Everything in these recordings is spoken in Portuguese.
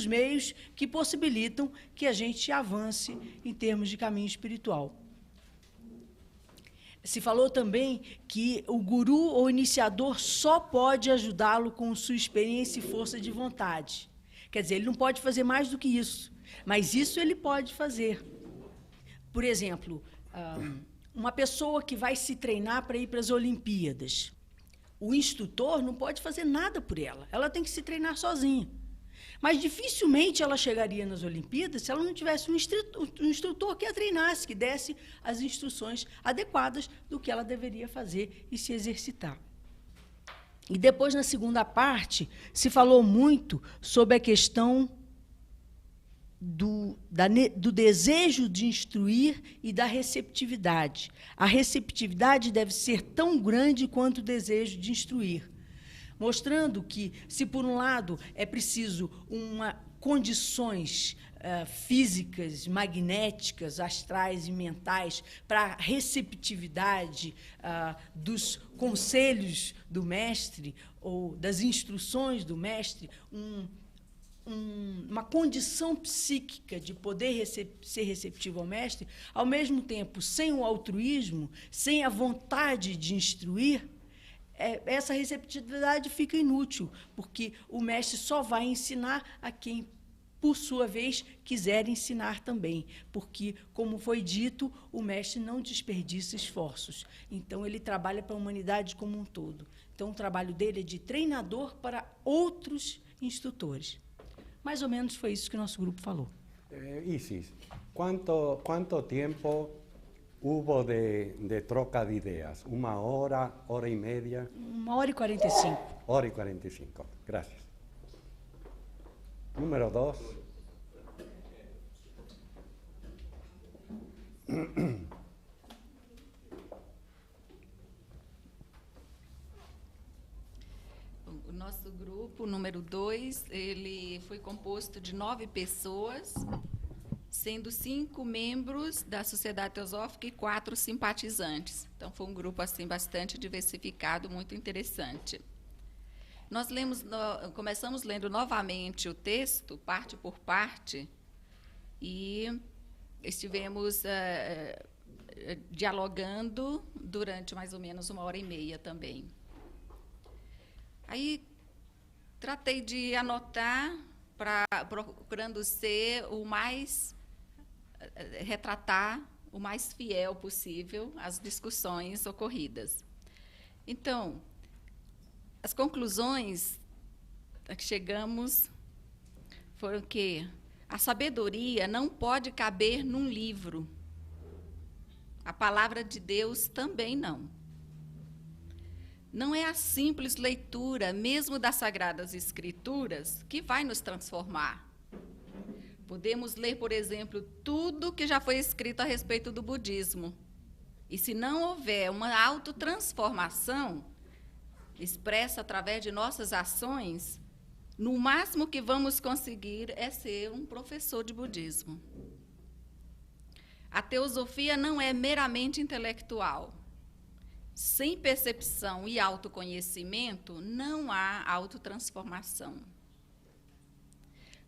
dos meios que possibilitam que a gente avance em termos de caminho espiritual. Se falou também que o guru ou iniciador só pode ajudá-lo com sua experiência e força de vontade. Quer dizer, ele não pode fazer mais do que isso, mas isso ele pode fazer. Por exemplo, uma pessoa que vai se treinar para ir para as Olimpíadas, o instrutor não pode fazer nada por ela, ela tem que se treinar sozinha. Mas dificilmente ela chegaria nas Olimpíadas se ela não tivesse um instrutor que a treinasse, que desse as instruções adequadas do que ela deveria fazer e se exercitar. E depois, na segunda parte, se falou muito sobre a questão do desejo de instruir e da receptividade. A receptividade deve ser tão grande quanto o desejo de instruir, mostrando que, se por um lado é preciso condições físicas, magnéticas, astrais e mentais para a receptividade dos conselhos do mestre ou das instruções do mestre, uma condição psíquica de poder ser receptivo ao mestre, ao mesmo tempo, sem o altruísmo, sem a vontade de instruir, essa receptividade fica inútil, porque o mestre só vai ensinar a quem, por sua vez, quiser ensinar também, porque, como foi dito, o mestre não desperdiça esforços. Então, ele trabalha para a humanidade como um todo. Então, o trabalho dele é de treinador para outros instrutores. Mais ou menos foi isso que o nosso grupo falou. Isis, quanto tempo hubo de troca de ideas? 1 hora, hora y media? 1h45. 1h45, gracias. Número 2. O nosso grupo, número 2, ele foi composto de 9 pessoas, sendo 5 membros da Sociedade Teosófica e 4 simpatizantes. Então, foi um grupo assim, bastante diversificado, muito interessante. Nós começamos lendo novamente o texto, parte por parte, e estivemos dialogando durante mais ou menos 1h30 também. Aí, tratei de anotar, procurando retratar o mais fiel possível as discussões ocorridas. Então, as conclusões a que chegamos foram que a sabedoria não pode caber num livro. A palavra de Deus também não. Não é a simples leitura, mesmo das Sagradas Escrituras, que vai nos transformar. Podemos ler, por exemplo, tudo que já foi escrito a respeito do budismo. E se não houver uma autotransformação expressa através de nossas ações, no máximo que vamos conseguir é ser um professor de budismo. A teosofia não é meramente intelectual. Sem percepção e autoconhecimento, não há autotransformação.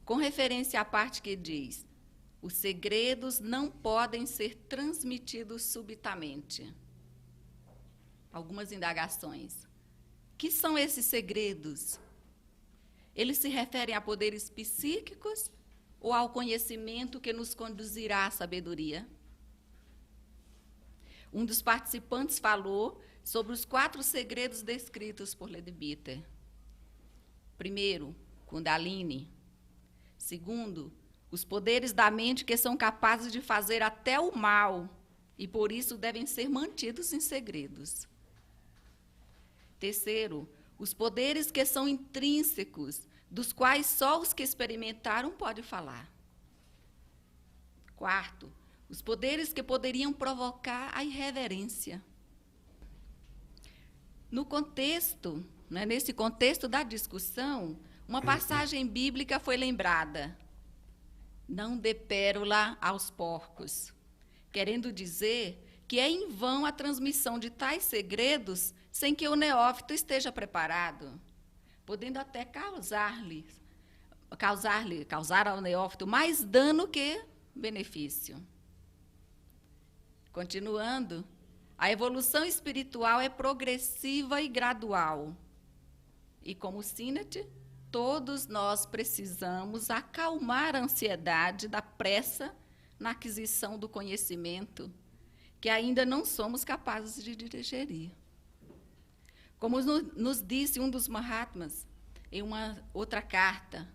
Com referência à parte que diz, os segredos não podem ser transmitidos subitamente. Algumas indagações. Que são esses segredos? Eles se referem a poderes psíquicos ou ao conhecimento que nos conduzirá à sabedoria? Um dos participantes falou sobre os 4 segredos descritos por Leadbeater. Primeiro, Kundalini. Segundo, os poderes da mente que são capazes de fazer até o mal e, por isso, devem ser mantidos em segredos. Terceiro, os poderes que são intrínsecos, dos quais só os que experimentaram podem falar. Quarto, os poderes que poderiam provocar a irreverência. No contexto, nesse contexto da discussão, uma passagem bíblica foi lembrada. Não dê pérola aos porcos, querendo dizer que é em vão a transmissão de tais segredos sem que o neófito esteja preparado, podendo até causar-lhe causar ao neófito mais dano que benefício. Continuando, a evolução espiritual é progressiva e gradual. E como Sinnett, todos nós precisamos acalmar a ansiedade da pressa na aquisição do conhecimento, que ainda não somos capazes de digerir. Como nos disse um dos Mahatmas, em uma outra carta,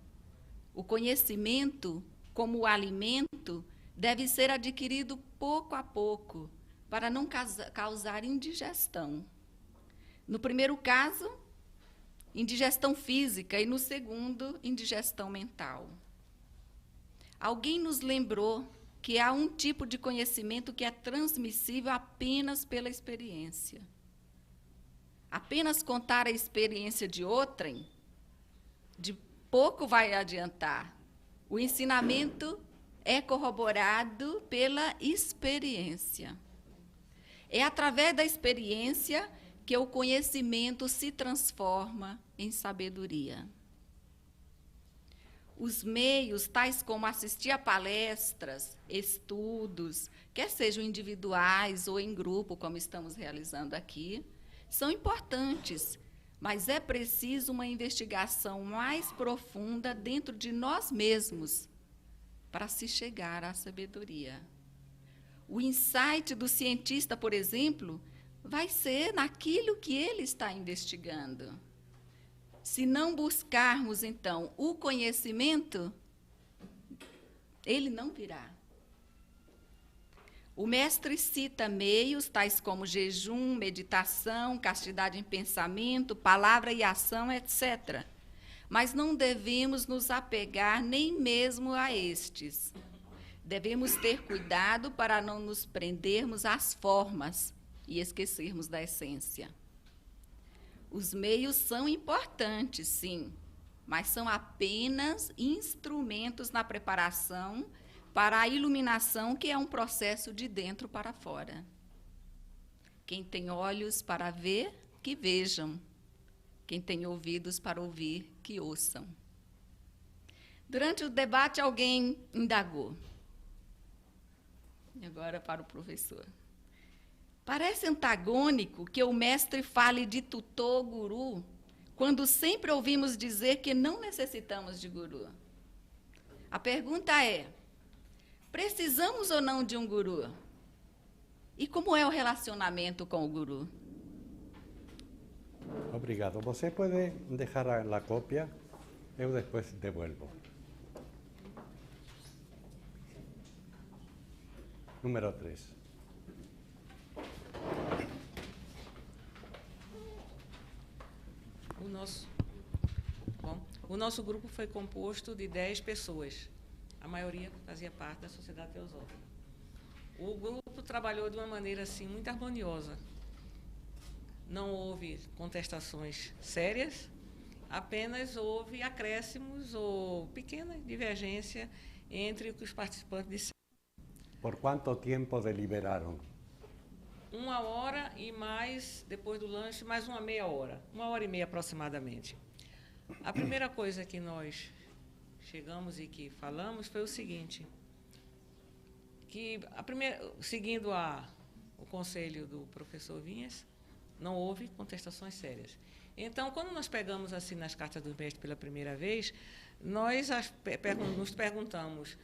o conhecimento, como o alimento, deve ser adquirido pouco a pouco, para não causar indigestão. No primeiro caso, indigestão física, e no segundo, indigestão mental. Alguém nos lembrou que há um tipo de conhecimento que é transmissível apenas pela experiência. Apenas contar a experiência de outrem, de pouco vai adiantar. O ensinamento é corroborado pela experiência. É através da experiência que o conhecimento se transforma em sabedoria. Os meios, tais como assistir a palestras, estudos, quer sejam individuais ou em grupo, como estamos realizando aqui, são importantes, mas é preciso uma investigação mais profunda dentro de nós mesmos para se chegar à sabedoria. O insight do cientista, por exemplo, vai ser naquilo que ele está investigando. Se não buscarmos, então, o conhecimento, ele não virá. O mestre cita meios, tais como jejum, meditação, castidade em pensamento, palavra e ação, etc. Mas não devemos nos apegar nem mesmo a estes. Devemos ter cuidado para não nos prendermos às formas e esquecermos da essência. Os meios são importantes, sim, mas são apenas instrumentos na preparação para a iluminação, que é um processo de dentro para fora. Quem tem olhos para ver, que vejam. Quem tem ouvidos para ouvir, que ouçam. Durante o debate, alguém indagou. E agora para o professor. Parece antagônico que o mestre fale de tutor, guru, quando sempre ouvimos dizer que não necessitamos de guru. A pergunta é: precisamos ou não de um guru? E como é o relacionamento com o guru? Obrigado. Você pode deixar a cópia? Eu depois devolvo. Número 3. O nosso grupo foi composto de 10 pessoas. A maioria fazia parte da Sociedade Teosófica. O grupo trabalhou de uma maneira assim muito harmoniosa. Não houve contestações sérias, apenas houve acréscimos ou pequena divergência entre o que os participantes disseram. Por quanto tempo deliberaram? 1 hora e mais, depois do lanche, mais uma meia hora. 1h30 aproximadamente. A primeira coisa que nós chegamos e que falamos foi o seguinte, que seguindo o conselho do professor Vinhas, não houve contestações sérias. Então, quando nós pegamos assim nas cartas do mestre pela primeira vez, nós nos perguntamos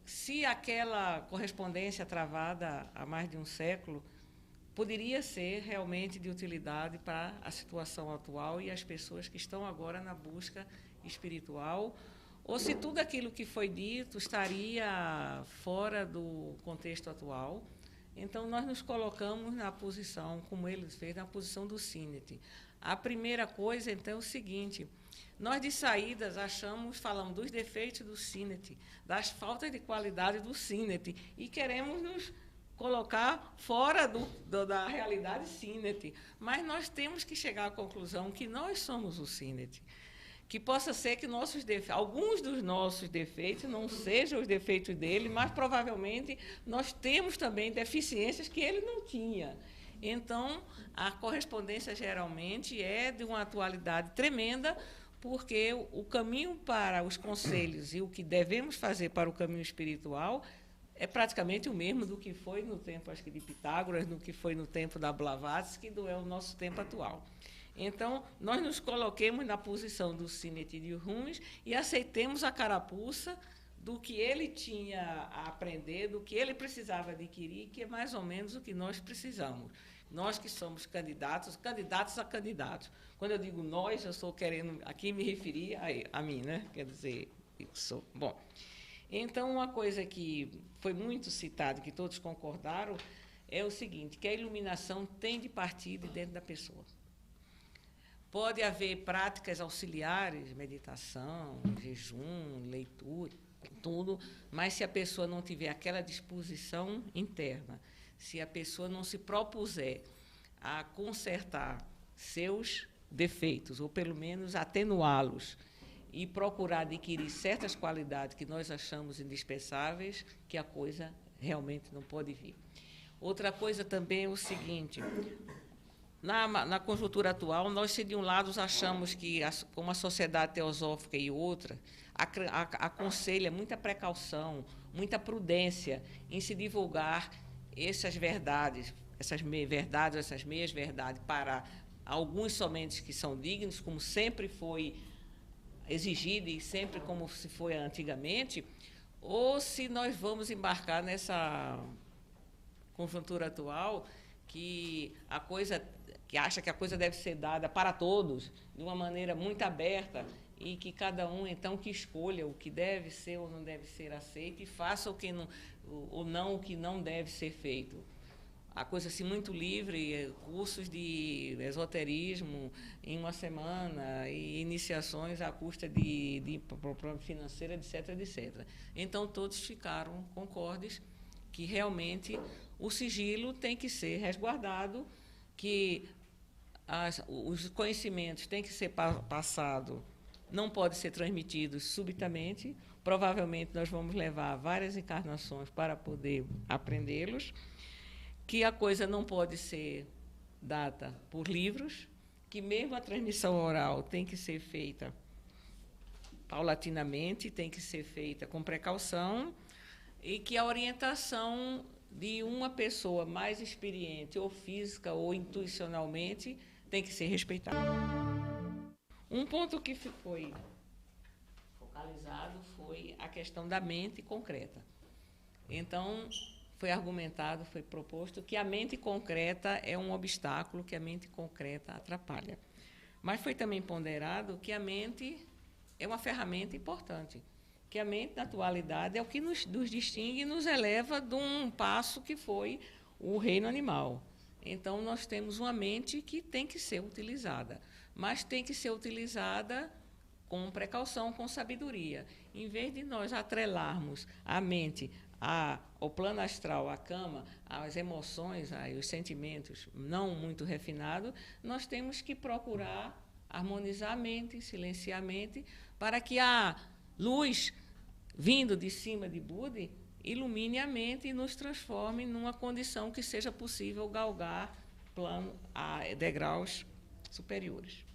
se aquela correspondência travada há mais de um século poderia ser realmente de utilidade para a situação atual e as pessoas que estão agora na busca espiritual, ou se tudo aquilo que foi dito estaria fora do contexto atual. Então, nós nos colocamos na posição, como ele fez, na posição do Sinnett. A primeira coisa, então, é o seguinte: nós, de saídas, falamos dos defeitos do Sinnett, das faltas de qualidade do Sinnett, e queremos nos colocar fora da realidade Sinnett. Mas nós temos que chegar à conclusão que nós somos o Sinnett. Que possa ser que alguns dos nossos defeitos não sejam os defeitos dele, mas provavelmente nós temos também deficiências que ele não tinha. Então, a correspondência geralmente é de uma atualidade tremenda, porque o caminho para os conselhos e o que devemos fazer para o caminho espiritual é praticamente o mesmo do que foi no tempo, acho que, de Pitágoras, do que foi no tempo da Blavatsky, do é o nosso tempo atual. Então, nós nos coloquemos na posição do Sinécure de Rumes e aceitemos a carapuça do que ele tinha a aprender, do que ele precisava adquirir, que é mais ou menos o que nós precisamos. Nós que somos candidatos a candidatos. Quando eu digo nós, eu estou querendo aqui me referir a mim, né? Quer dizer, eu sou. Bom, então, uma coisa que foi muito citada, que todos concordaram, é o seguinte, que a iluminação tem de partir de dentro da pessoa. Pode haver práticas auxiliares, meditação, jejum, leitura, tudo, mas se a pessoa não tiver aquela disposição interna, se a pessoa não se propuser a consertar seus defeitos, ou pelo menos atenuá-los, e procurar adquirir certas qualidades que nós achamos indispensáveis, que a coisa realmente não pode vir. Outra coisa também é o seguinte, na conjuntura atual, nós, se de um lado achamos que, como a sociedade teosófica e outra, aconselha muita precaução, muita prudência em se divulgar essas verdades, essas meias-verdades, para alguns somente que são dignos, como sempre foi exigido e sempre como se foi antigamente, ou se nós vamos embarcar nessa conjuntura atual que acha que a coisa deve ser dada para todos, de uma maneira muito aberta, e que cada um, então, que escolha o que deve ser ou não deve ser aceito e faça o que não deve ser feito. A coisa assim muito livre, cursos de esoterismo em uma semana, e iniciações à custa de problema financeiro, etc, etc. Então, todos ficaram concordes que realmente o sigilo tem que ser resguardado, que os conhecimentos têm que ser passados, não podem ser transmitidos subitamente. Provavelmente nós vamos levar várias encarnações para poder aprendê-los, que a coisa não pode ser dada por livros, que mesmo a transmissão oral tem que ser feita paulatinamente, tem que ser feita com precaução, e que a orientação de uma pessoa mais experiente, ou física, ou intuicionalmente, tem que ser respeitada. Um ponto que foi focalizado foi a questão da mente concreta. Então, foi argumentado, foi proposto que a mente concreta é um obstáculo, que a mente concreta atrapalha. Mas foi também ponderado que a mente é uma ferramenta importante, que a mente, na atualidade, é o que nos distingue e nos eleva de um passo que foi o reino animal. Então, nós temos uma mente que tem que ser utilizada, mas tem que ser utilizada com precaução, com sabedoria. Em vez de nós atrelarmos a mente ao plano astral, à cama, às emoções, aos sentimentos não muito refinados, nós temos que procurar harmonizar a mente, silenciar a mente, para que a luz vindo de cima de Buda ilumine a mente e nos transforme numa condição que seja possível galgar degraus superiores.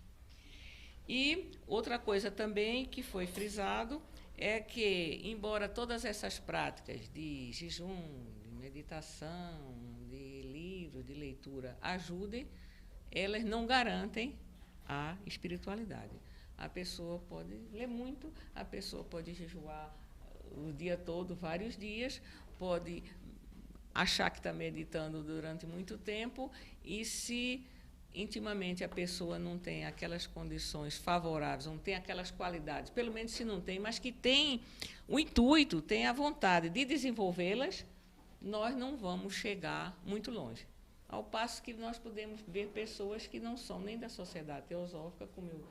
E outra coisa também que foi frisado é que, embora todas essas práticas de jejum, de meditação, de livro, de leitura ajudem, elas não garantem a espiritualidade. A pessoa pode ler muito, a pessoa pode jejuar o dia todo, vários dias, pode achar que está meditando durante muito tempo, e se intimamente a pessoa não tem aquelas condições favoráveis, não tem aquelas qualidades, pelo menos se não tem, mas que tem o intuito, tem a vontade de desenvolvê-las, nós não vamos chegar muito longe. Ao passo que nós podemos ver pessoas que não são nem da sociedade teosófica, como eu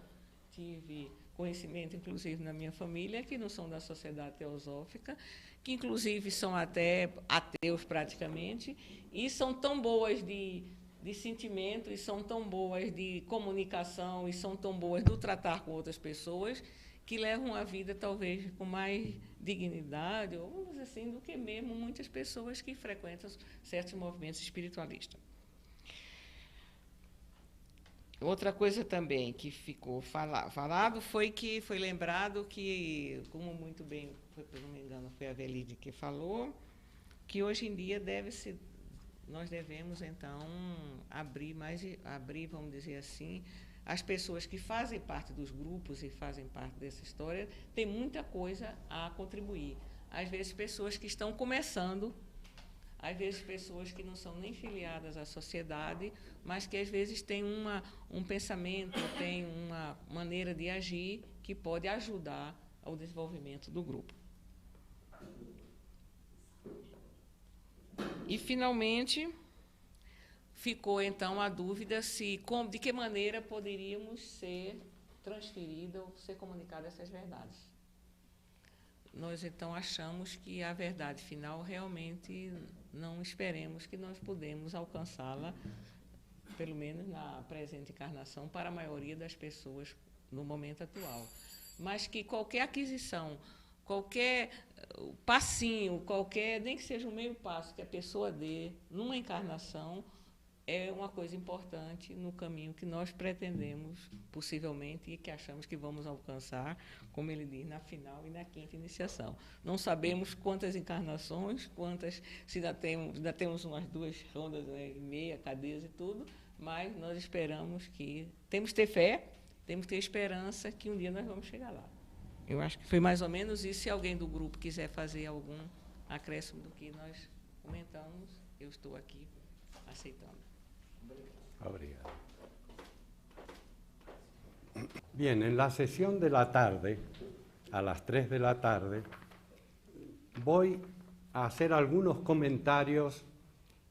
tive conhecimento, inclusive, na minha família, que não são da sociedade teosófica, que, inclusive, são até ateus praticamente, e são tão boas de sentimento, e são tão boas de comunicação, e são tão boas do tratar com outras pessoas, que levam a vida, talvez, com mais dignidade, ou vamos dizer assim, do que mesmo muitas pessoas que frequentam certos movimentos espiritualistas. Outra coisa também que ficou falado foi que foi lembrado que, como muito bem, se não me engano, foi a Velide que falou, que hoje em dia nós devemos, então, abrir, vamos dizer assim, as pessoas que fazem parte dos grupos e fazem parte dessa história, têm muita coisa a contribuir. Às vezes, pessoas que estão começando, às vezes, pessoas que não são nem filiadas à sociedade, mas que, às vezes, têm um pensamento, têm uma maneira de agir que pode ajudar ao desenvolvimento do grupo. E, finalmente, ficou, então, a dúvida de que maneira poderíamos ser transferidas ou ser comunicadas essas verdades. Nós, então, achamos que a verdade final realmente não esperemos que nós podemos alcançá-la, pelo menos na presente encarnação, para a maioria das pessoas no momento atual. Mas que qualquer aquisição, qualquer passinho, nem que seja um meio passo que a pessoa dê numa encarnação, é uma coisa importante no caminho que nós pretendemos, possivelmente, e que achamos que vamos alcançar, como ele diz, na final e na quinta iniciação. Não sabemos quantas encarnações, se ainda temos umas 2 rondas, né, e meia, cadeias e tudo, mas nós esperamos que... Temos que ter fé, temos que ter esperança que um dia nós vamos chegar lá. Eu acho que foi mais ou menos isso. Se alguém do grupo quiser fazer algum acréscimo do que nós comentamos, eu estou aqui aceitando. Obrigado. Bien, en la sesión de la tarde, a las 3 de la tarde, voy a hacer algunos comentarios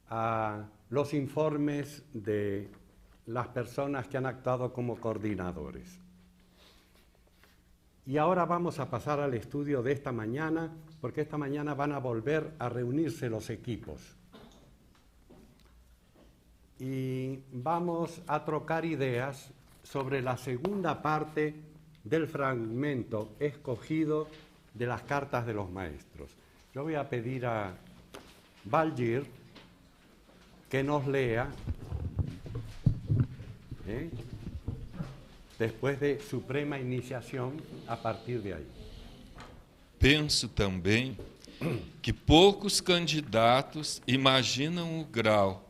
a los informes de las personas que han actuado como coordinadores. Y ahora vamos a pasar al estudio de esta mañana, porque esta mañana van a volver a reunirse los equipos. Y vamos a trocar ideas sobre la segunda parte del fragmento escogido de las cartas de los maestros. Yo voy a pedir a Baljir que nos lea, después de Suprema Iniciação, a partir de aí. Penso também que poucos candidatos imaginam o grau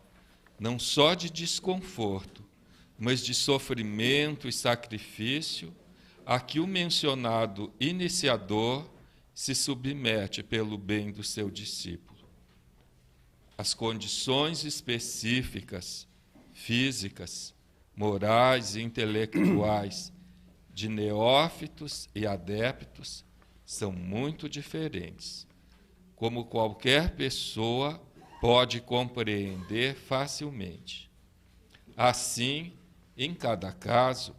não só de desconforto, mas de sofrimento e sacrifício a que o mencionado iniciador se submete pelo bem do seu discípulo. As condições específicas, físicas, morais e intelectuais de neófitos e adeptos são muito diferentes, como qualquer pessoa pode compreender facilmente. Assim, em cada caso,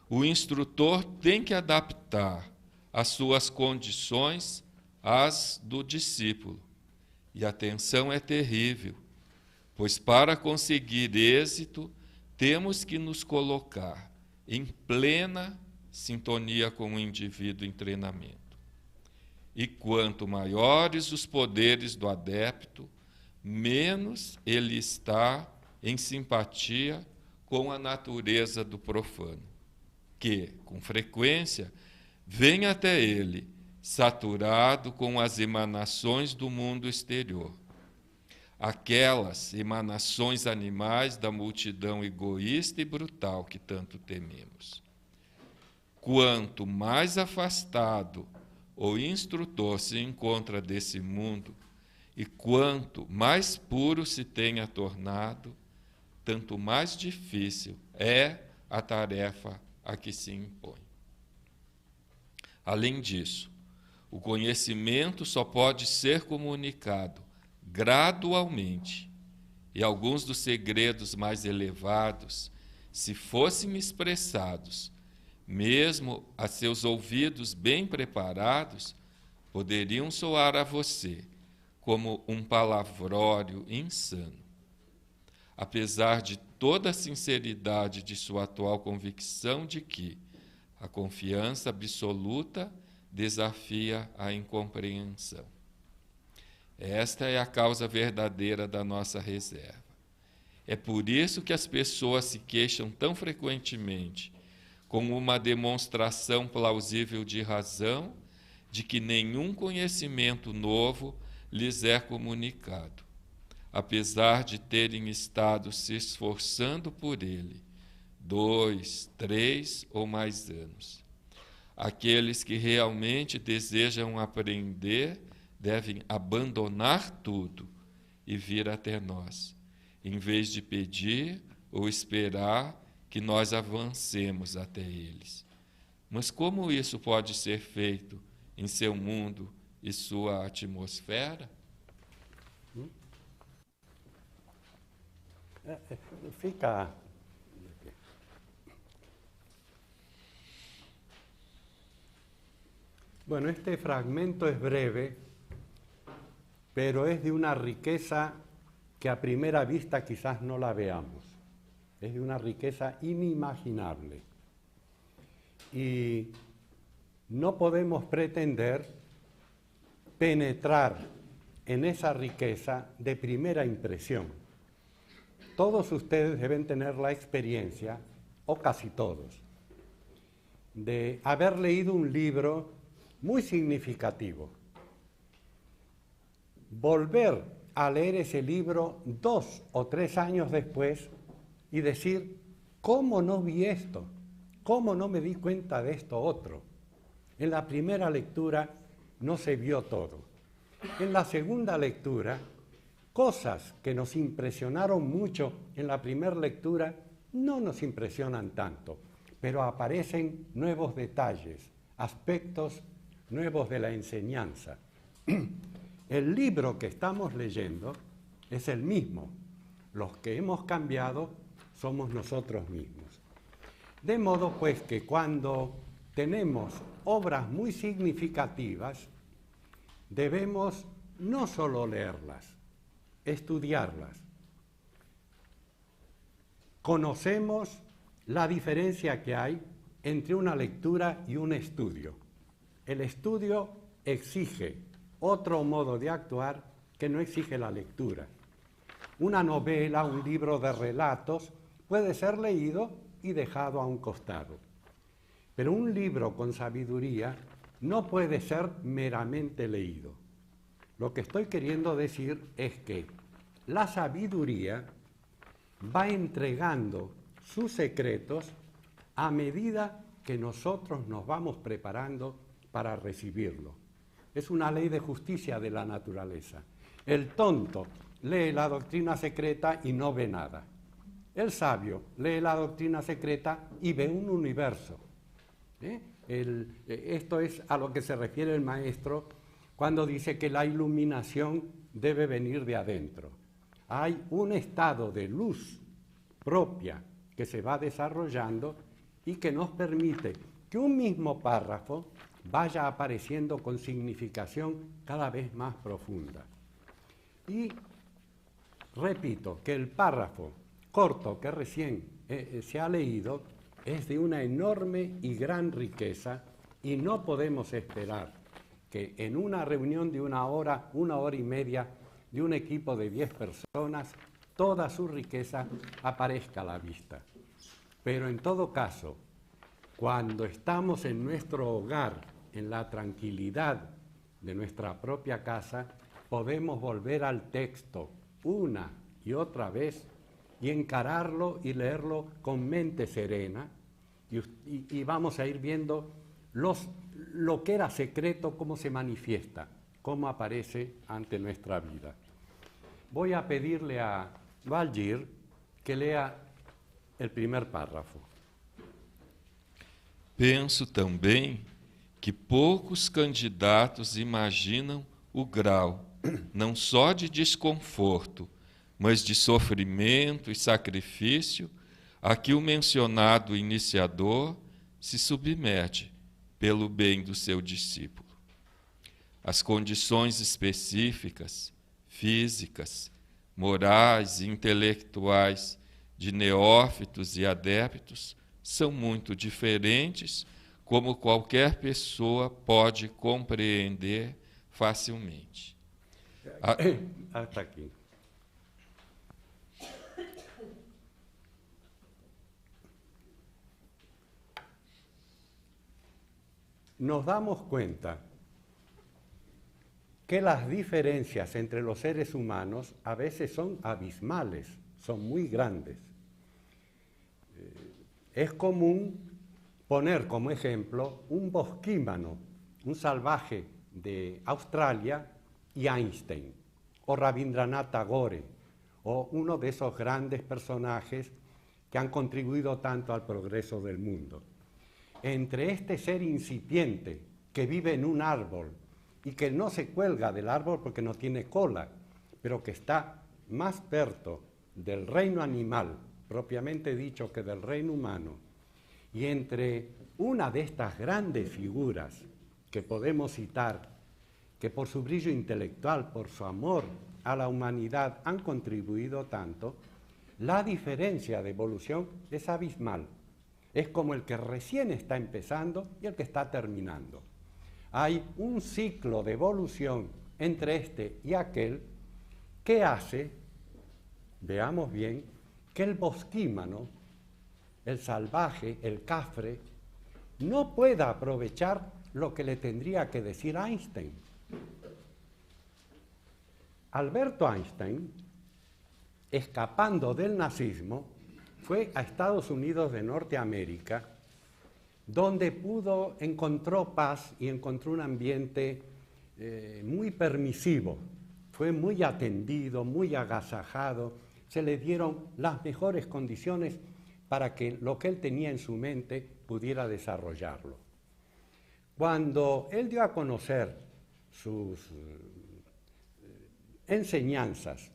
o instrutor tem que adaptar as suas condições às do discípulo. E a tensão é terrível, pois para conseguir êxito, temos que nos colocar em plena sintonia com o indivíduo em treinamento. E quanto maiores os poderes do adepto, menos ele está em simpatia com a natureza do profano, que, com frequência, vem até ele, saturado com as emanações do mundo exterior. Aquelas emanações animais da multidão egoísta e brutal que tanto tememos. Quanto mais afastado o instrutor se encontra desse mundo, e quanto mais puro se tenha tornado, tanto mais difícil é a tarefa a que se impõe. Além disso, o conhecimento só pode ser comunicado gradualmente, e alguns dos segredos mais elevados, se fossem expressados, mesmo a seus ouvidos bem preparados, poderiam soar a você como um palavrório insano. Apesar de toda a sinceridade de sua atual convicção de que a confiança absoluta desafia a incompreensão. Esta é a causa verdadeira da nossa reserva. É por isso que as pessoas se queixam tão frequentemente, como uma demonstração plausível de razão, de que nenhum conhecimento novo lhes é comunicado, apesar de terem estado se esforçando por ele 2, 3 ou mais anos. Aqueles que realmente desejam aprender devem abandonar tudo e vir até nós, em vez de pedir ou esperar que nós avancemos até eles. Mas como isso pode ser feito em seu mundo e sua atmosfera? Fica. Bueno, este fragmento es breve, pero es de una riqueza que a primera vista quizás no la veamos. Es de una riqueza inimaginable. Y no podemos pretender penetrar en esa riqueza de primera impresión. Todos ustedes deben tener la experiencia, o casi todos, de haber leído un libro muy significativo. Volver a leer ese libro 2 o 3 años después y decir, ¿cómo no vi esto? ¿Cómo no me di cuenta de esto otro? En la primera lectura no se vio todo. En la segunda lectura, cosas que nos impresionaron mucho en la primera lectura no nos impresionan tanto, pero aparecen nuevos detalles, aspectos nuevos de la enseñanza. El libro que estamos leyendo es el mismo. Los que hemos cambiado somos nosotros mismos. De modo pues que cuando tenemos obras muy significativas, debemos no solo leerlas, estudiarlas. Conocemos la diferencia que hay entre una lectura y un estudio. El estudio exige otro modo de actuar que no exige la lectura. Una novela, un libro de relatos, puede ser leído y dejado a un costado. Pero un libro con sabiduría no puede ser meramente leído. Lo que estoy queriendo decir es que la sabiduría va entregando sus secretos a medida que nosotros nos vamos preparando para recibirlo. Es una ley de justicia de la naturaleza. El tonto lee la doctrina secreta y no ve nada. El sabio lee la doctrina secreta y ve un universo. Esto es a lo que se refiere el maestro cuando dice que la iluminación debe venir de adentro. Hay un estado de luz propia que se va desarrollando y que nos permite que un mismo párrafo vaya apareciendo con significación cada vez más profunda. Y repito que el párrafo corto que recién se ha leído es de una enorme y gran riqueza y no podemos esperar que en una reunión de una hora y media de un equipo de 10 personas, toda su riqueza aparezca a la vista. Pero en todo caso, cuando estamos en nuestro hogar, en la tranquilidad de nuestra propia casa, podemos volver al texto una y otra vez y encararlo y leerlo con mente serena y vamos a ir viendo lo que era secreto, cómo se manifiesta, cómo aparece ante nuestra vida. Voy a pedirle a Valgir que lea el primer párrafo. Penso também que poucos candidatos imaginam o grau, não só de desconforto, mas de sofrimento e sacrifício a que o mencionado iniciador se submete pelo bem do seu discípulo. As condições específicas, físicas, morais e intelectuais de neófitos e adeptos são muito diferentes, como qualquer pessoa pode compreender facilmente. Hasta aquí. nos damos cuenta que las diferencias entre los seres humanos a veces son abismales, son muy grandes. Es común poner como ejemplo un bosquímano, un salvaje de Australia, y Einstein, o Rabindranath Tagore, o uno de esos grandes personajes que han contribuido tanto al progreso del mundo. Entre este ser incipiente que vive en un árbol y que no se cuelga del árbol porque no tiene cola, pero que está más perto del reino animal, propiamente dicho, que del reino humano, y entre una de estas grandes figuras que podemos citar, que por su brillo intelectual, por su amor a la humanidad han contribuido tanto, la diferencia de evolución es abismal. Es como el que recién está empezando y el que está terminando. Hay un ciclo de evolución entre este y aquel que hace, veamos bien, que el bosquímano, el salvaje, el cafre, no pueda aprovechar lo que le tendría que decir Einstein. Alberto Einstein, escapando del nazismo, fue a Estados Unidos de Norteamérica, donde encontró paz y encontró un ambiente muy permisivo. Fue muy atendido, muy agasajado, se le dieron las mejores condiciones para que lo que él tenía en su mente pudiera desarrollarlo. Cuando él dio a conocer sus enseñanzas,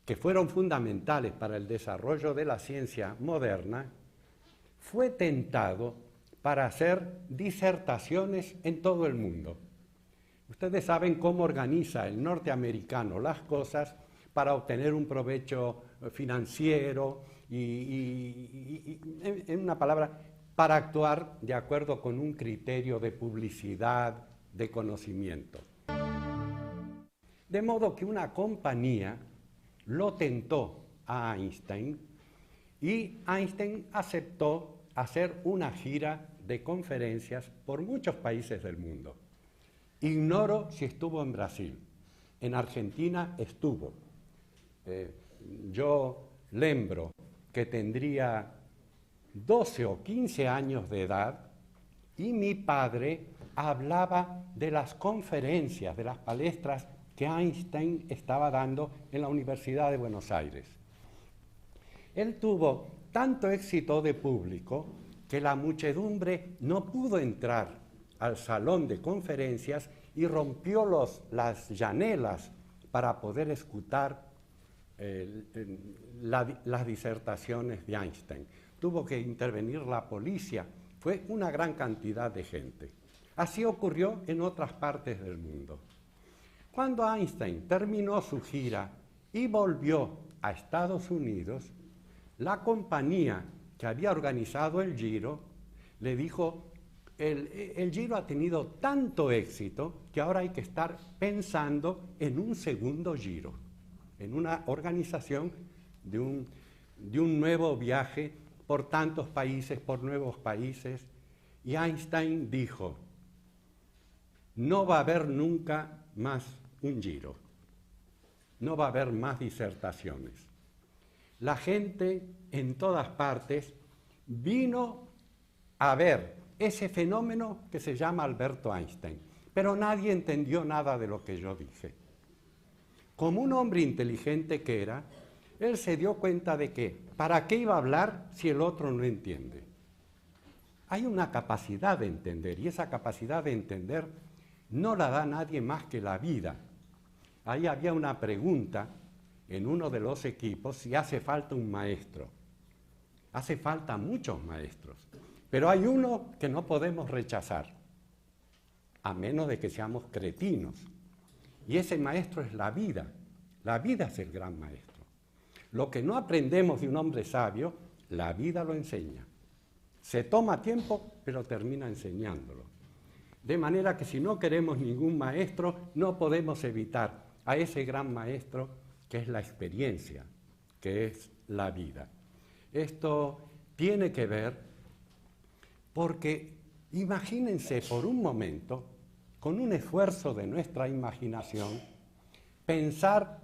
que fueron fundamentales para el desarrollo de la ciencia moderna, fue tentado para hacer disertaciones en todo el mundo. Ustedes saben cómo organiza el norteamericano las cosas para obtener un provecho financiero y en una palabra, para actuar de acuerdo con un criterio de publicidad, de conocimiento. De modo que una compañía lo tentó a Einstein y Einstein aceptó hacer una gira de conferencias por muchos países del mundo. Ignoro si estuvo en Brasil, en Argentina estuvo. Yo lembro que tendría 12 o 15 años de edad y mi padre hablaba de las conferencias, de las palestras que Einstein estaba dando en la Universidad de Buenos Aires. Él tuvo tanto éxito de público que la muchedumbre no pudo entrar al salón de conferencias y rompió las llanelas para poder escuchar las disertaciones de Einstein. Tuvo que intervenir la policía, fue una gran cantidad de gente. Así ocurrió en otras partes del mundo. Cuando Einstein terminó su gira y volvió a Estados Unidos, la compañía que había organizado el Giro le dijo: el Giro ha tenido tanto éxito que ahora hay que estar pensando en un segundo Giro, en una organización de un nuevo viaje por tantos países, por nuevos países. Y Einstein dijo: no va a haber nunca más un Giro, no va a haber más disertaciones. La gente en todas partes vino a ver ese fenómeno que se llama Alberto Einstein, pero nadie entendió nada de lo que yo dije. Como un hombre inteligente que era, él se dio cuenta de que, ¿para qué iba a hablar si el otro no entiende? Hay una capacidad de entender, y esa capacidad de entender no la da nadie más que la vida. Ahí había una pregunta en uno de los equipos si hace falta un maestro. Hace falta muchos maestros, pero hay uno que no podemos rechazar, a menos de que seamos cretinos. Y ese maestro es la vida. La vida es el gran maestro. Lo que no aprendemos de un hombre sabio, la vida lo enseña. Se toma tiempo, pero termina enseñándolo. De manera que si no queremos ningún maestro, no podemos evitar a ese gran maestro que es la experiencia, que es la vida. Esto tiene que ver porque Imagínense por un momento, con un esfuerzo de nuestra imaginación, pensar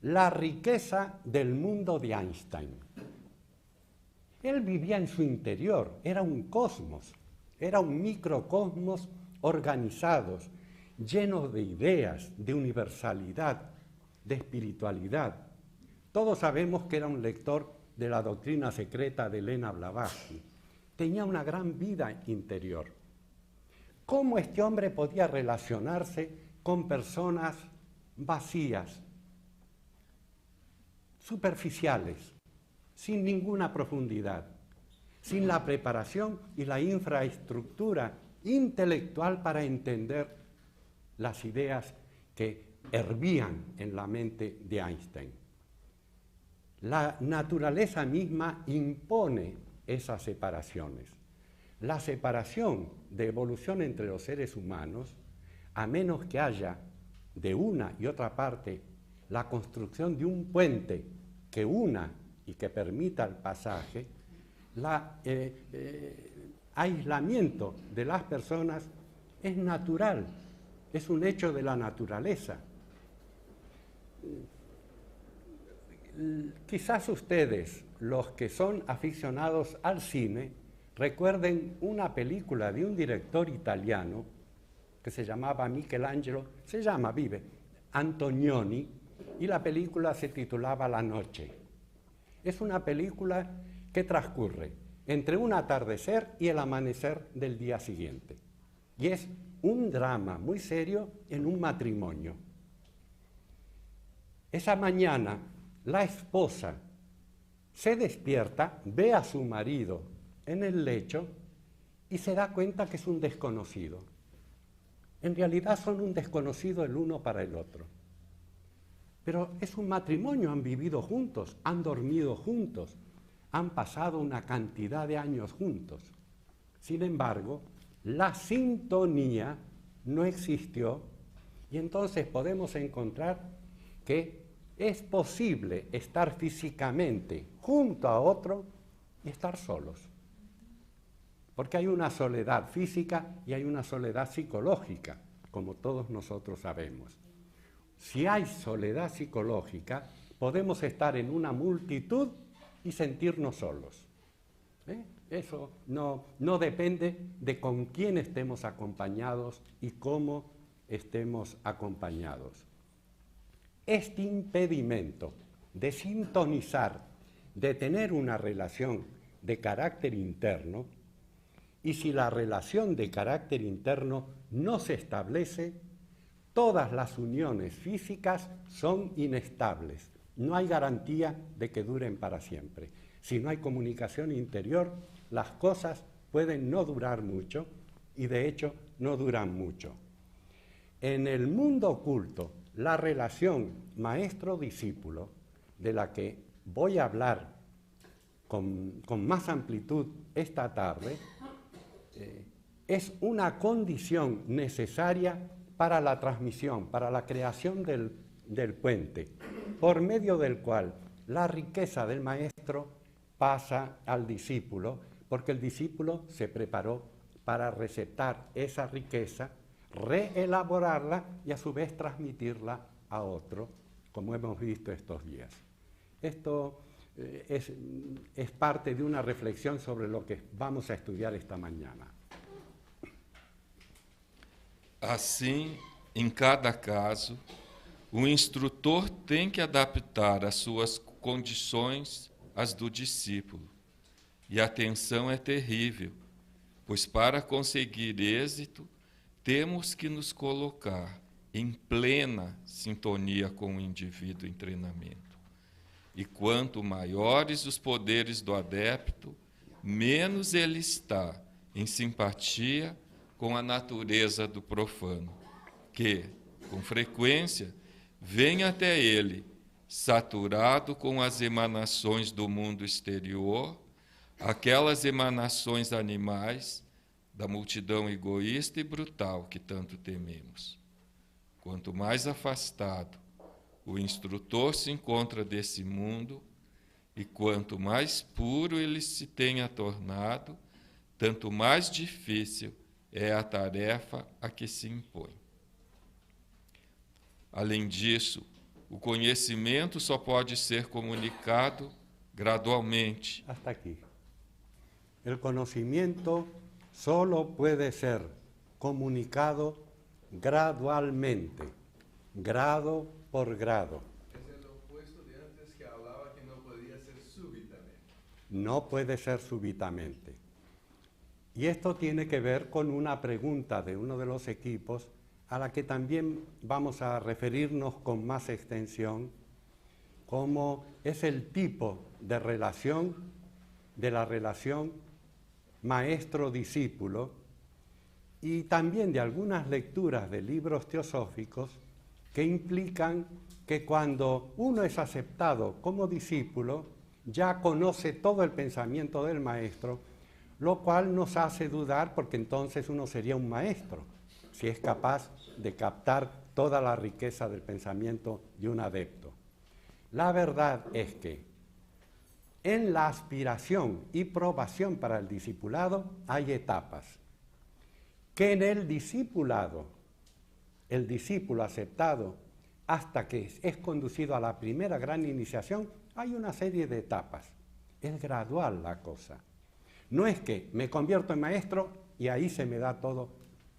la riqueza del mundo de Einstein. Él vivía en su interior, era un cosmos, era un microcosmos organizados, llenos de ideas, de universalidad, de espiritualidad. Todos sabemos que era un lector de la doctrina secreta de Elena Blavatsky. Tenía una gran vida interior. ¿Cómo este hombre podía relacionarse con personas vacías, superficiales, sin ninguna profundidad, sin la preparación y la infraestructura intelectual para entender las ideas que hervían en la mente de Einstein? La naturaleza misma impone esas separaciones. La separación de evolución entre los seres humanos, a menos que haya de una y otra parte la construcción de un puente que una y que permita el pasaje, aislamiento de las personas es natural, es un hecho de la naturaleza. Quizás ustedes, los que son aficionados al cine, recuerden una película de un director italiano que se llamaba Michelangelo, vive, Antonioni, y la película se titulaba La Noche. Es una película que transcurre entre un atardecer y el amanecer del día siguiente. Y es un drama muy serio en un matrimonio. Esa mañana, la esposa se despierta, ve a su marido en el lecho y se da cuenta que es un desconocido. En realidad son un desconocido el uno para el otro. Pero es un matrimonio, han vivido juntos, han dormido juntos, han pasado una cantidad de años juntos. Sin embargo, la sintonía no existió y entonces podemos encontrar que es posible estar físicamente junto a otro y estar solos. Porque hay una soledad física y hay una soledad psicológica, como todos nosotros sabemos. Si hay soledad psicológica, podemos estar en una multitud y sentirnos solos. Eso no depende de con quién estemos acompañados y cómo estemos acompañados. Este impedimento de sintonizar, de tener una relación de carácter interno, y si la relación de carácter interno no se establece, todas las uniones físicas son inestables. No hay garantía de que duren para siempre. Si no hay comunicación interior, las cosas pueden no durar mucho y de hecho no duran mucho. En el mundo oculto, la relación maestro-discípulo, de la que voy a hablar con más amplitud esta tarde, es una condición necesaria para la transmisión, para la creación del puente, por medio del cual la riqueza del maestro pasa al discípulo, porque el discípulo se preparó para receptar esa riqueza, reelaborarla y a su vez transmitirla a otro, como hemos visto estos días. Esto es parte de una reflexión sobre lo que vamos a estudiar esta mañana. Assim, em cada caso, o instrutor tem que adaptar as suas condições às do discípulo. E a tensão é terrível, pois para conseguir êxito, temos que nos colocar em plena sintonia com o indivíduo em treinamento. E quanto maiores os poderes do adepto, menos ele está em simpatia com a natureza do profano, que, com frequência, vem até ele, saturado com as emanações do mundo exterior, aquelas emanações animais da multidão egoísta e brutal que tanto tememos. Quanto mais afastado o instrutor se encontra desse mundo, e quanto mais puro ele se tenha tornado, tanto mais difícil é a tarefa a que se impõe. Além disso, o conhecimento só pode ser comunicado gradualmente. Hasta aquí. El conocimiento solo puede ser comunicado gradualmente, grado por grado. Es el opuesto de antes que hablaba que no podía ser súbitamente. No puede ser súbitamente. Y esto tiene que ver con una pregunta de uno de los equipos a la que también vamos a referirnos con más extensión, como es el tipo de relación, de la relación maestro-discípulo, y también de algunas lecturas de libros teosóficos que implican que cuando uno es aceptado como discípulo, ya conoce todo el pensamiento del maestro, lo cual nos hace dudar porque entonces uno sería un maestro, si es capaz de captar toda la riqueza del pensamiento de un adepto. La verdad es que en la aspiración y probación para el discipulado hay etapas, que en el discipulado, el discípulo aceptado hasta que es conducido a la primera gran iniciación, hay una serie de etapas. Es gradual la cosa. No es que me convierto en maestro y ahí se me da todo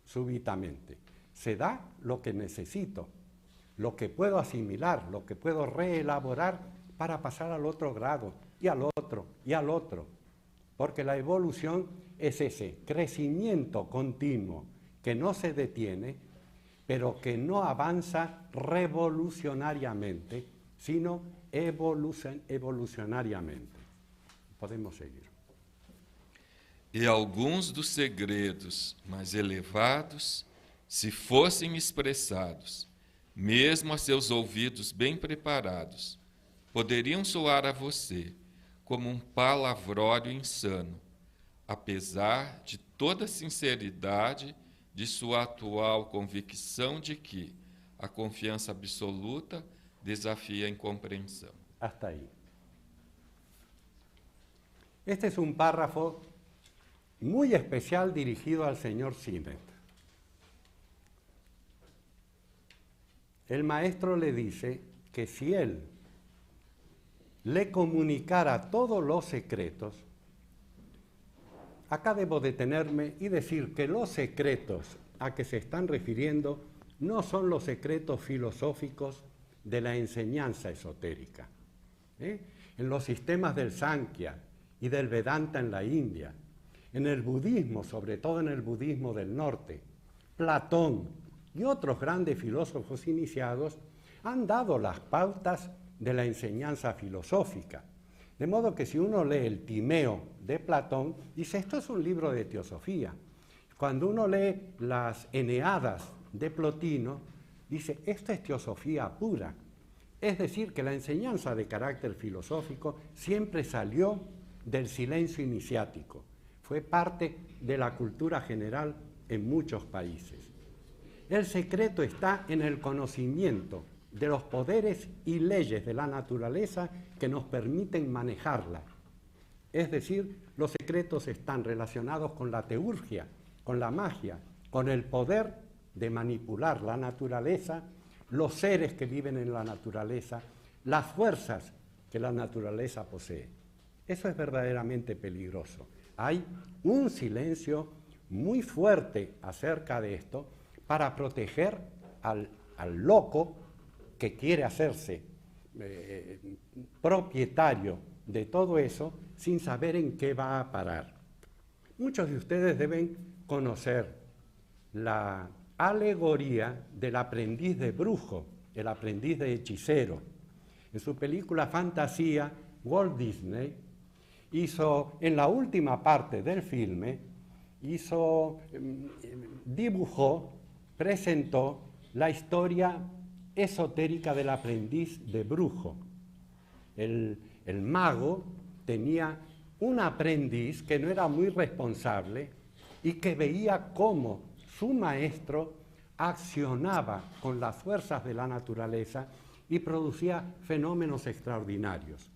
súbitamente. Se da lo que necesito, lo que puedo asimilar, lo que puedo reelaborar para pasar al otro grado, y al otro, y al otro. Porque la evolución es ese crecimiento continuo que no se detiene, pero que no avanza revolucionariamente, sino evolucionariamente. Podemos seguir. E alguns dos segredos mais elevados, se fossem expressados, mesmo a seus ouvidos bem preparados, poderiam soar a você como um palavrório insano, apesar de toda a sinceridade de sua atual convicção de que a confiança absoluta desafia a incompreensão. Hasta ahí. Este es un párrafo muy especial dirigido al señor Sinet. El maestro le dice que si él le comunicara todos los secretos, acá debo detenerme y decir que los secretos a que se están refiriendo no son los secretos filosóficos de la enseñanza esotérica. En los sistemas del Sankhya y del Vedanta en la India, en el budismo, sobre todo en el budismo del norte, Platón y otros grandes filósofos iniciados han dado las pautas de la enseñanza filosófica. De modo que si uno lee el Timeo de Platón, dice, esto es un libro de teosofía. Cuando uno lee las Eneadas de Plotino, dice, esto es teosofía pura. Es decir, que la enseñanza de carácter filosófico siempre salió del silencio iniciático. Fue parte de la cultura general en muchos países. El secreto está en el conocimiento de los poderes y leyes de la naturaleza que nos permiten manejarla. Es decir, los secretos están relacionados con la teurgia, con la magia, con el poder de manipular la naturaleza, los seres que viven en la naturaleza, las fuerzas que la naturaleza posee. Eso es verdaderamente peligroso. Hay un silencio muy fuerte acerca de esto para proteger al loco que quiere hacerse propietario de todo eso sin saber en qué va a parar. Muchos de ustedes deben conocer la alegoría del aprendiz de brujo, el aprendiz de hechicero. En su película Fantasía, Walt Disney hizo, en la última parte del filme, dibujó, presentó la historia esotérica del aprendiz de brujo. El mago tenía un aprendiz que no era muy responsable y que veía cómo su maestro accionaba con las fuerzas de la naturaleza y producía fenómenos extraordinarios.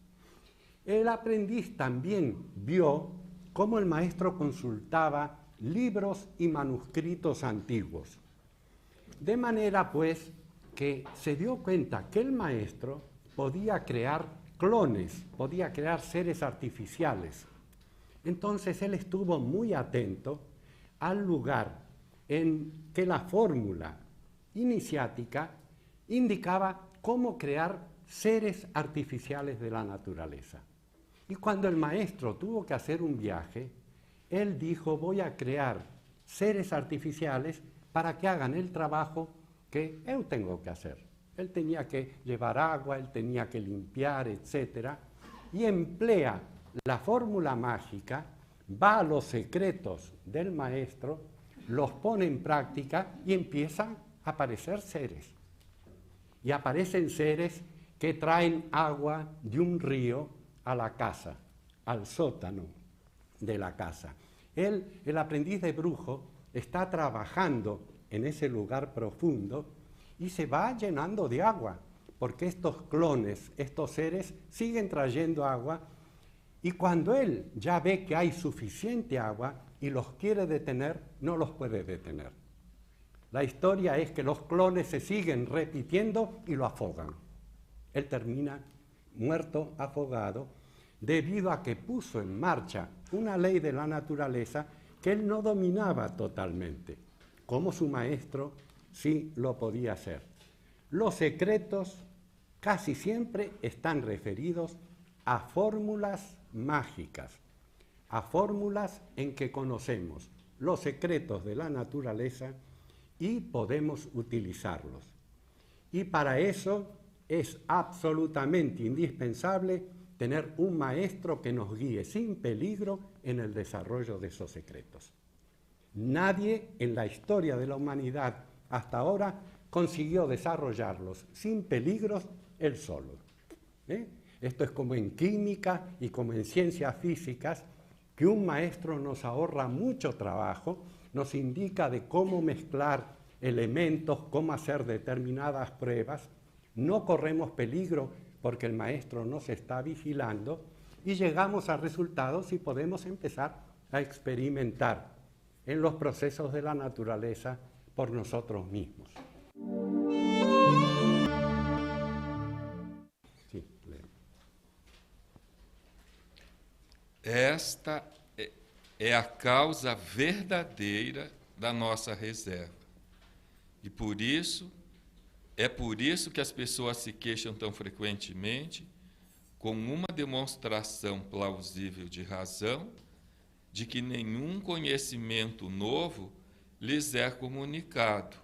El aprendiz también vio cómo el maestro consultaba libros y manuscritos antiguos. De manera, pues, que se dio cuenta que el maestro podía crear clones, podía crear seres artificiales. Entonces él estuvo muy atento al lugar en que la fórmula iniciática indicaba cómo crear seres artificiales de la naturaleza. Y cuando el maestro tuvo que hacer un viaje, él dijo, voy a crear seres artificiales para que hagan el trabajo que yo tengo que hacer. Él tenía que llevar agua, él tenía que limpiar, etc. Y emplea la fórmula mágica, va a los secretos del maestro, los pone en práctica y empiezan a aparecer seres. Y aparecen seres que traen agua de un río a la casa, al sótano de la casa. Él, el aprendiz de brujo, está trabajando en ese lugar profundo y se va llenando de agua, porque estos clones, estos seres, siguen trayendo agua, y cuando él ya ve que hay suficiente agua y los quiere detener, no los puede detener. La historia es que los clones se siguen repitiendo y lo afogan. Él termina muerto, afogado, debido a que puso en marcha una ley de la naturaleza que él no dominaba totalmente, como su maestro sí lo podía hacer. Los secretos casi siempre están referidos a fórmulas mágicas, a fórmulas en que conocemos los secretos de la naturaleza y podemos utilizarlos. Y para eso es absolutamente indispensable tener un maestro que nos guíe sin peligro en el desarrollo de esos secretos. Nadie en la historia de la humanidad hasta ahora consiguió desarrollarlos sin peligros él solo. Esto es como en química y como en ciencias físicas, que un maestro nos ahorra mucho trabajo, nos indica de cómo mezclar elementos, cómo hacer determinadas pruebas, no corremos peligro porque el maestro nos está vigilando y llegamos a resultados y podemos empezar a experimentar en los procesos de la naturaleza por nosotros mismos. Sí, leo. Esta é a causa verdadeira da nossa reserva. E é por isso que as pessoas se queixam tão frequentemente, com uma demonstração plausível de razão, de que nenhum conhecimento novo lhes é comunicado,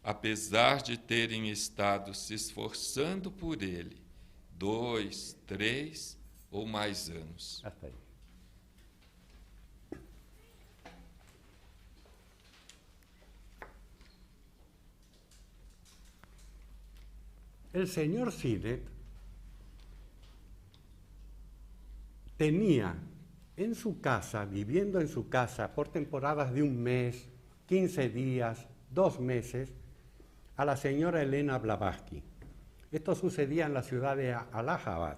apesar de terem estado se esforçando por ele 2, 3 ou mais anos. Hasta ahí. El señor Sinet tenía en su casa, viviendo en su casa por temporadas de un mes, 15 días, 2 meses, a la señora Elena Blavatsky. Esto sucedía en la ciudad de Allahabad.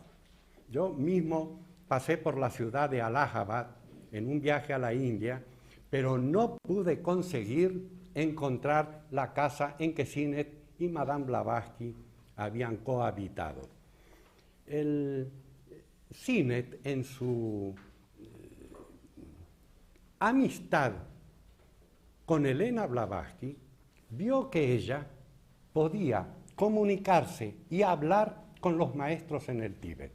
Yo mismo pasé por la ciudad de Allahabad en un viaje a la India, pero no pude conseguir encontrar la casa en que Sinet y Madame Blavatsky habían cohabitado. El Sinet, en su amistad con Elena Blavatsky, vio que ella podía comunicarse y hablar con los maestros en el Tíbet.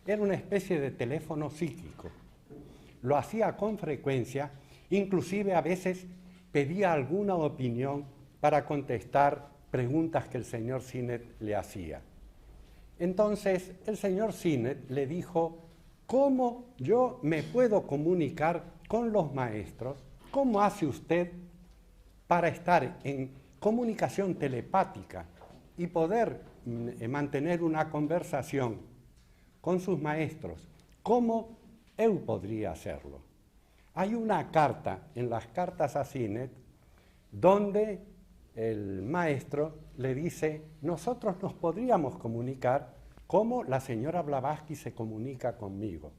Era una especie de teléfono psíquico. Lo hacía con frecuencia, inclusive a veces pedía alguna opinión para contestar preguntas que el señor Sinet le hacía. Entonces el señor Sinet le dijo, ¿cómo yo me puedo comunicar con los maestros? ¿Cómo hace usted para estar en comunicación telepática y poder mantener una conversación con sus maestros? ¿Cómo yo podría hacerlo? Hay una carta en las cartas a Sinet donde el maestro le dice, nosotros nos podríamos comunicar como la señora Blavatsky se comunica conmigo,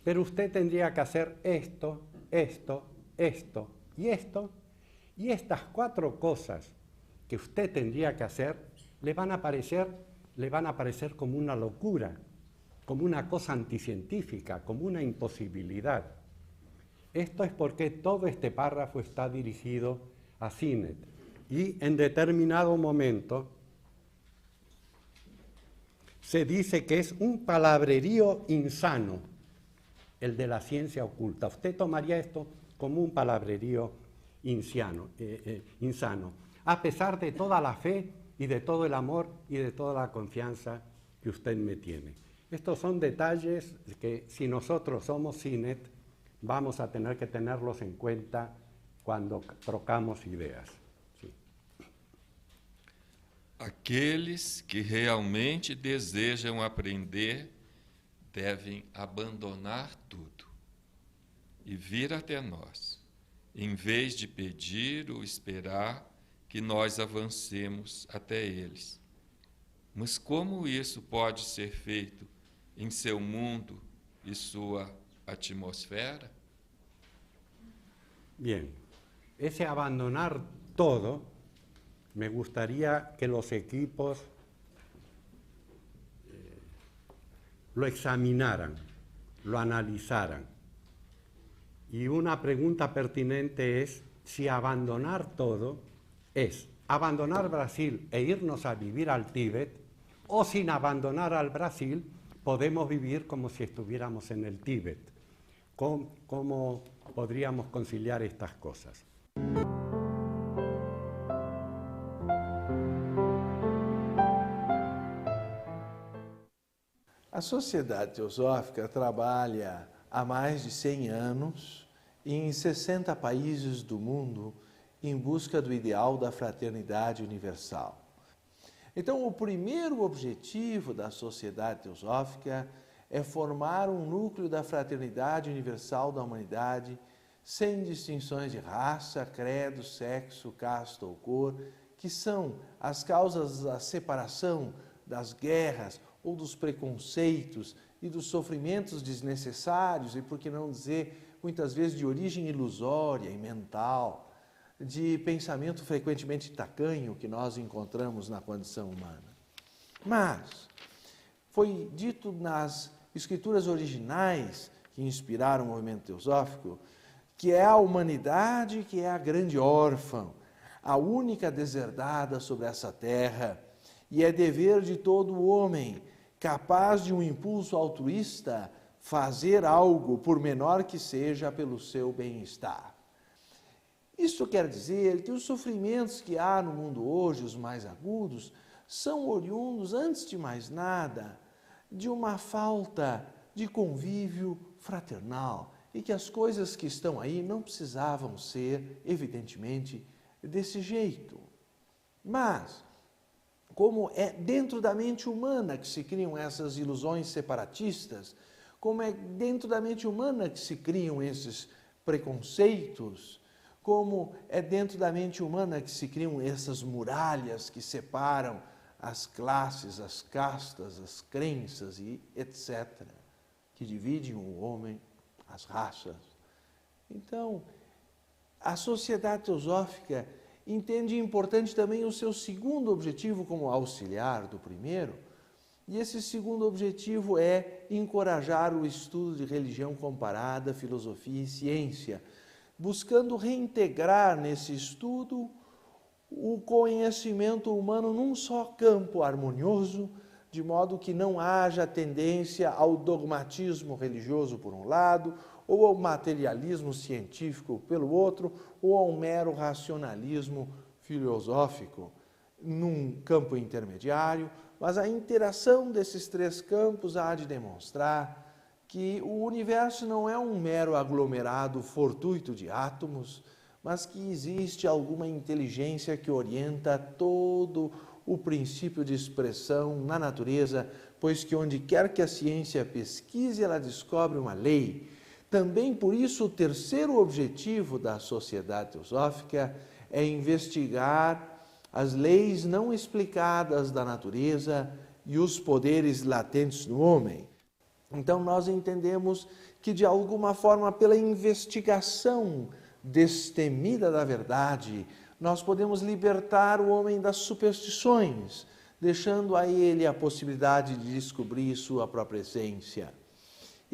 pero usted tendría que hacer esto, esto, esto Y estas 4 cosas que usted tendría que hacer le van a parecer como una locura, como una cosa anticientífica, como una imposibilidad. Esto es porque todo este párrafo está dirigido a Sinet y en determinado momento se dice que es un palabrerío insano, el de la ciencia oculta. Usted tomaría esto como un palabrerío insano, a pesar de toda la fe y de todo el amor y de toda la confianza que usted me tiene. Estos son detalles que si nosotros somos Sinet, vamos a tener que tenerlos en cuenta cuando trocamos ideas. Sim. Aqueles que realmente desejam aprender devem abandonar tudo e vir até nós, em vez de pedir ou esperar que nós avancemos até eles. Mas como isso pode ser feito em seu mundo e sua atmosfera? Bien, ese abandonar todo, me gustaría que los equipos lo examinaran, lo analizaran. Y una pregunta pertinente es si abandonar todo es abandonar Brasil e irnos a vivir al Tíbet, o sin abandonar al Brasil podemos vivir como si estuviéramos en el Tíbet. ¿Cómo podríamos conciliar estas cosas? A Sociedade Teosófica trabalha há mais de 100 anos em 60 países do mundo em busca do ideal da fraternidade universal. Então, o primeiro objetivo da Sociedade Teosófica é formar um núcleo da fraternidade universal da humanidade, sem distinções de raça, credo, sexo, casta ou cor, que são as causas da separação, das guerras ou dos preconceitos e dos sofrimentos desnecessários e, por que não dizer, muitas vezes de origem ilusória e mental, de pensamento frequentemente tacanho que nós encontramos na condição humana. Mas foi dito nas escrituras originais que inspiraram o movimento teosófico que é a humanidade que é a grande órfã, a única deserdada sobre essa terra, e é dever de todo homem capaz de um impulso altruísta fazer algo, por menor que seja, pelo seu bem-estar. Isso quer dizer que os sofrimentos que há no mundo hoje, os mais agudos, são oriundos, antes de mais nada, de uma falta de convívio fraternal e que as coisas que estão aí não precisavam ser, evidentemente, desse jeito. Mas, como é dentro da mente humana que se criam essas ilusões separatistas, como é dentro da mente humana que se criam esses preconceitos, como é dentro da mente humana que se criam essas muralhas que separam as classes, as castas, as crenças e etc., que dividem o homem, as raças. Então, a Sociedade Teosófica entende importante também o seu segundo objetivo como auxiliar do primeiro, e esse segundo objetivo é encorajar o estudo de religião comparada, filosofia e ciência, buscando reintegrar nesse estudo o conhecimento humano num só campo harmonioso, de modo que não haja tendência ao dogmatismo religioso por um lado, ou ao materialismo científico pelo outro, ou ao mero racionalismo filosófico num campo intermediário, mas a interação desses três campos há de demonstrar que o universo não é um mero aglomerado fortuito de átomos, mas que existe alguma inteligência que orienta todo o princípio de expressão na natureza, pois que onde quer que a ciência pesquise, ela descobre uma lei. Também por isso o terceiro objetivo da Sociedade Teosófica é investigar as leis não explicadas da natureza e os poderes latentes do homem. Então nós entendemos que de alguma forma pela investigação destemida da verdade, nós podemos libertar o homem das superstições, deixando a ele a possibilidade de descobrir sua própria essência.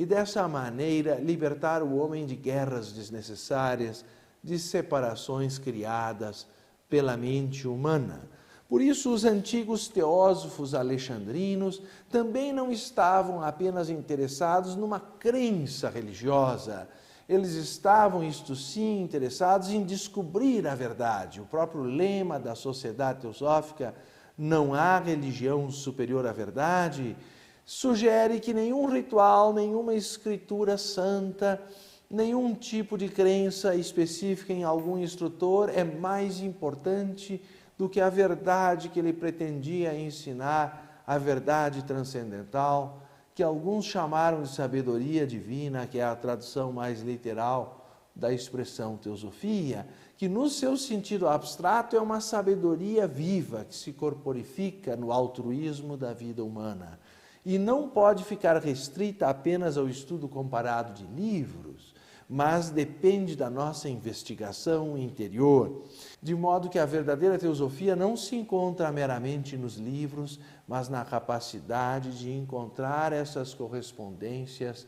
E dessa maneira, libertar o homem de guerras desnecessárias, de separações criadas pela mente humana. Por isso, os antigos teósofos alexandrinos também não estavam apenas interessados numa crença religiosa. Eles estavam, isto sim, interessados em descobrir a verdade. O próprio lema da Sociedade Teosófica, não há religião superior à verdade, sugere que nenhum ritual, nenhuma escritura santa, nenhum tipo de crença específica em algum instrutor é mais importante do que a verdade que ele pretendia ensinar, a verdade transcendental, que alguns chamaram de sabedoria divina, que é a tradução mais literal da expressão teosofia, que no seu sentido abstrato é uma sabedoria viva que se corporifica no altruísmo da vida humana e não pode ficar restrita apenas ao estudo comparado de livros, mas depende da nossa investigação interior, de modo que a verdadeira teosofia não se encontra meramente nos livros, mas na capacidade de encontrar essas correspondências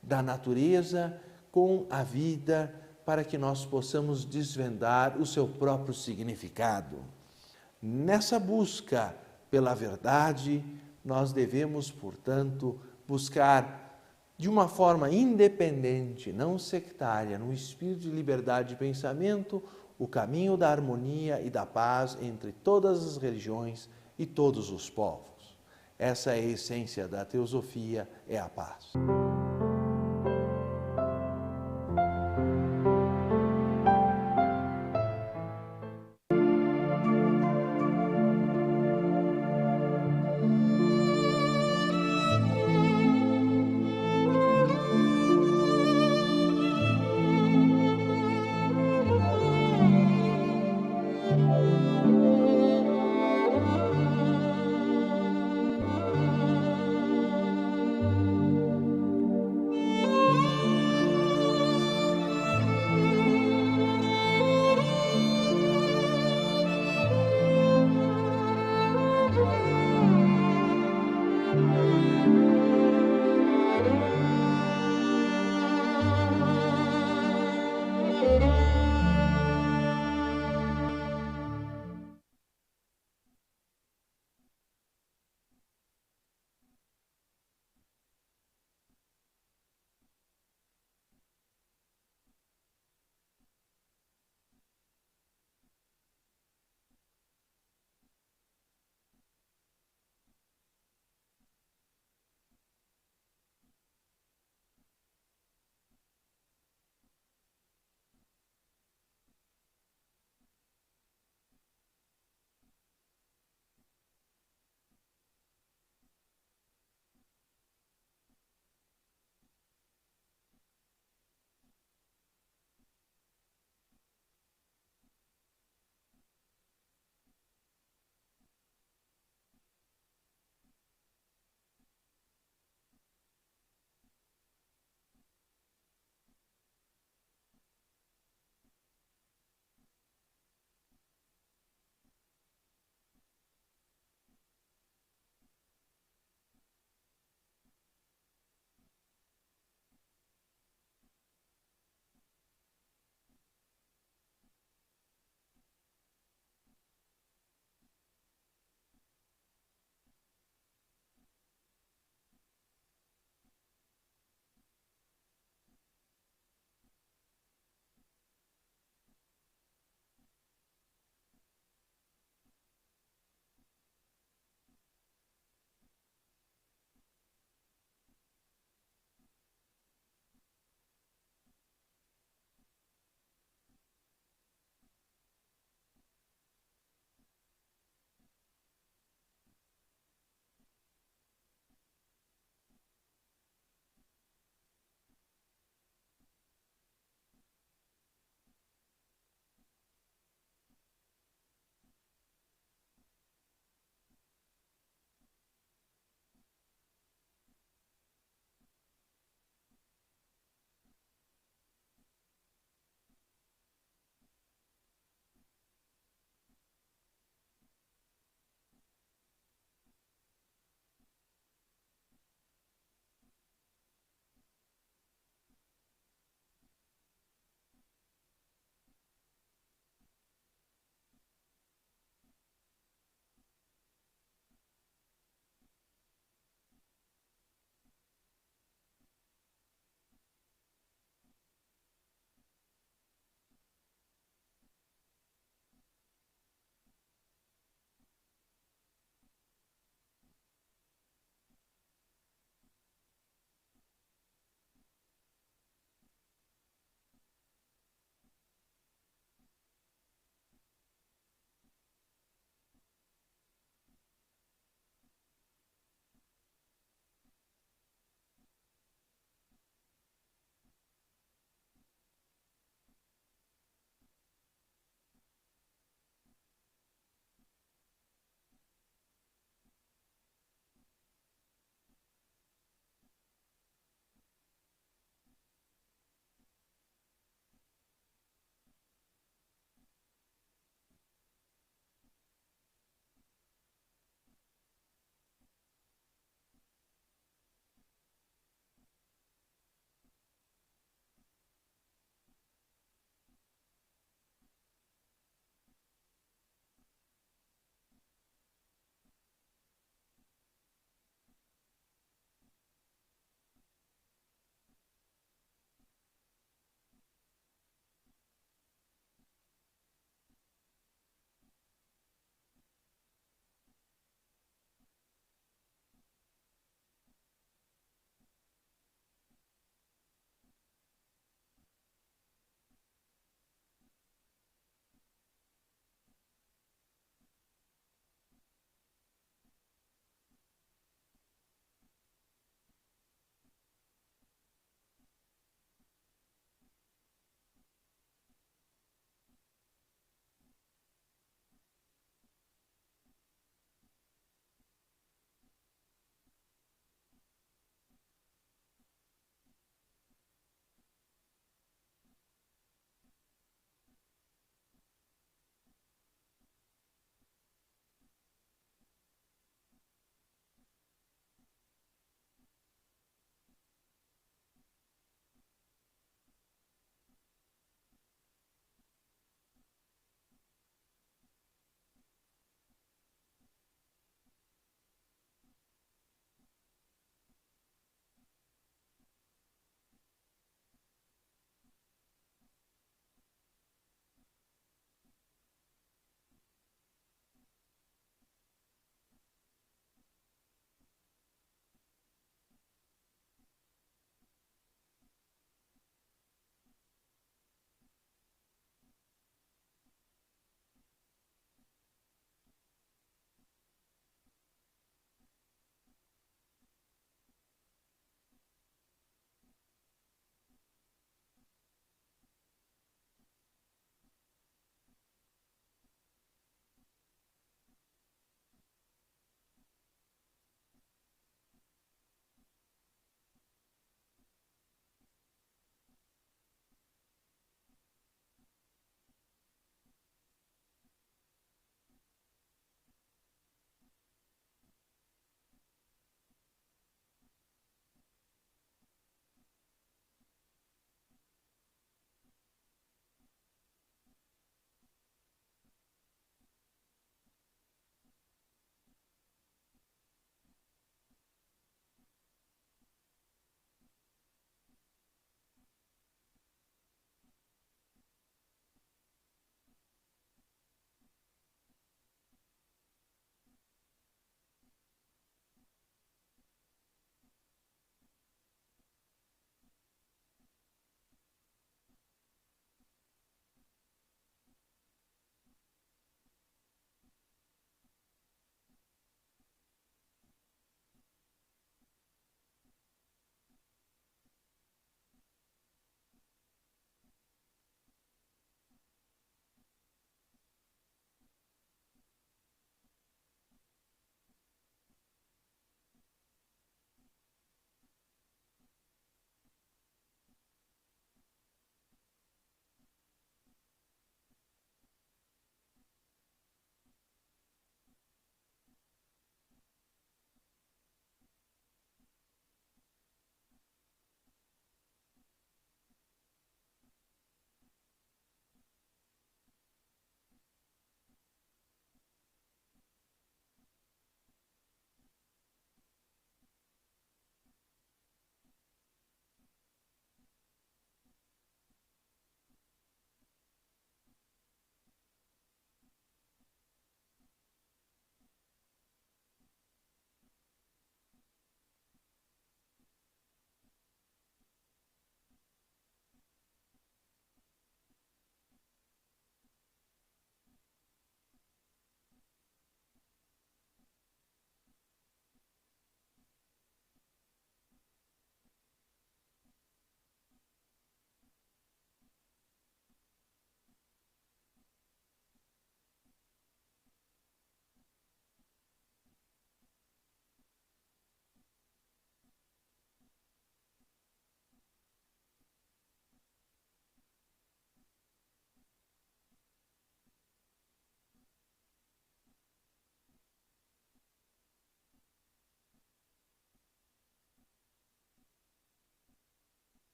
da natureza com a vida, para que nós possamos desvendar o seu próprio significado. Nessa busca pela verdade, nós devemos, portanto, buscar de uma forma independente, não sectária, num espírito de liberdade de pensamento, o caminho da harmonia e da paz entre todas as religiões e todos os povos. Essa é a essência da teosofia, é a paz.